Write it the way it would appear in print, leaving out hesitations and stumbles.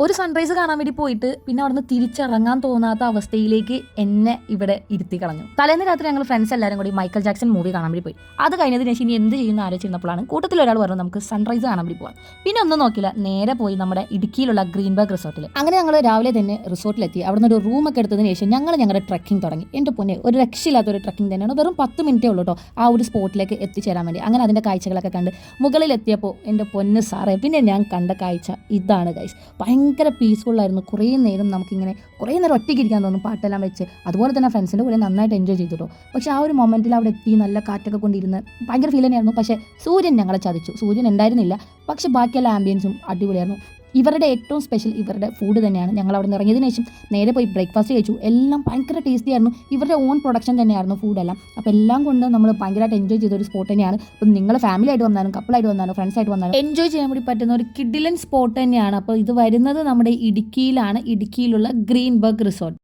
ഒരു സൺറൈസ് കാണാൻ വേണ്ടി പോയിട്ട് പിന്നെ അവിടുന്ന് തിരിച്ചിറങ്ങാൻ തോന്നാത്ത അവസ്ഥയിലേക്ക് എന്നെ ഇവിടെ ഇരുത്തി കളഞ്ഞു. തലേന്ന് രാത്രി ഞങ്ങൾ ഫ്രണ്ട്സ് എല്ലാവരും കൂടി മൈക്കൽ ജാക്സൺ മൂവി കാണാൻ വേണ്ടി പോയി. അത് കഴിഞ്ഞതിന് ശേഷം ഇനി എന്ത് ചെയ്യുന്ന ആലോചിച്ചിരുന്നപ്പോഴാണ് കൂട്ടത്തിൽ ഒരാൾ പറഞ്ഞു നമുക്ക് സൺറൈസ് കാണാൻ വേണ്ടി പോകാം. പിന്നെ ഒന്നും നോക്കില്ല, നേരെ പോയി നമ്മുടെ ഇടുക്കിയിലുള്ള ഗ്രീൻബർഗ് റിസോർട്ടിൽ. അങ്ങനെ ഞങ്ങൾ രാവിലെ തന്നെ റിസോർട്ടിലെത്തി. അവിടുന്ന് ഒരു റൂമൊക്കെ എടുത്തതിന് ശേഷം ഞങ്ങൾ ഞങ്ങളുടെ ട്രക്കിംഗ് തുടങ്ങി. എൻ്റെ പൊന്നെ, ഒരു രക്ഷയില്ലാത്തൊരു ട്രക്കിംഗ് തന്നെയാണ്. വെറും 10 മിനിറ്റേ ഉള്ളൂ കേട്ടോ ആ ഒരു സ്പോട്ടിലേക്ക് എത്തിച്ചേരാൻ വേണ്ടി. അങ്ങനെ അതിൻ്റെ കാഴ്ചകളൊക്കെ കണ്ട് മുകളിലെത്തിയപ്പോൾ എൻ്റെ പൊന്ന് സാറേ, പിന്നെ ഞാൻ കണ്ട കാഴ്ച ഇതാണ് ഗൈസ്. ഭയങ്കര പീസ്ഫുള്ളായിരുന്നു. കുറേ നേരം നമുക്കിങ്ങനെ കുറേ നേരം ഒറ്റയ്ക്ക് ഇരിക്കാൻ തോന്നും പാട്ടെല്ലാം വെച്ച്. അതുപോലെ തന്നെ ഫ്രണ്ട്സിൻ്റെ കൂടെ നന്നായിട്ട് എൻജോയ് ചെയ്തിട്ടോ. പക്ഷേ ആ ഒരു മൊമെൻറ്റിൽ അവിടെ എത്തി നല്ല കാറ്റൊക്കെ കൊണ്ടിരുന്ന് ഭയങ്കര ഫീൽ തന്നെയായിരുന്നു. പക്ഷേ സൂര്യൻ ഞങ്ങളെ ചതിച്ചു. സൂര്യൻ ഉണ്ടായിരുന്നില്ല, പക്ഷേ ബാക്കിയുള്ള ആംബിയൻസും അടിപൊളിയായിരുന്നു. ഇവരുടെ ഏറ്റവും സ്പെഷ്യൽ ഇവരുടെ ഫുഡ് തന്നെയാണ്. ഞങ്ങൾ അവിടെ നിന്ന് ഇറങ്ങിയതിന് ശേഷം നേരെ പോയി ബ്രേക്ക്ഫാസ്റ്റ് കഴിച്ചു. എല്ലാം ഭയങ്കര ടേസ്റ്റി ആയിരുന്നു. ഇവരുടെ ഓൺ പ്രൊഡക്ഷൻ തന്നെയായിരുന്നു ഫുഡെല്ലാം. അപ്പോൾ എല്ലാം കൊണ്ട് നമ്മൾ ഭയങ്കരമായിട്ട് എൻജോയ് ചെയ്തൊരു സ്പോട്ട് തന്നെയാണ്. അപ്പം നിങ്ങൾ ഫാമിലി ആയിട്ട് വന്നാലും കപ്പിളായിട്ട് വന്നാലും ഫ്രണ്ട്സായിട്ട് വന്നാലും എൻജോയ് ചെയ്യാൻ വേണ്ടി പറ്റുന്ന ഒരു കിഡിലൻ സ്പോട്ട് തന്നെയാണ്. അപ്പോൾ ഇത് വരുന്നത് നമ്മുടെ ഇടുക്കിയിലാണ്. ഇടുക്കിയിലുള്ള ഗ്രീൻബർഗ് റിസോർട്ട്.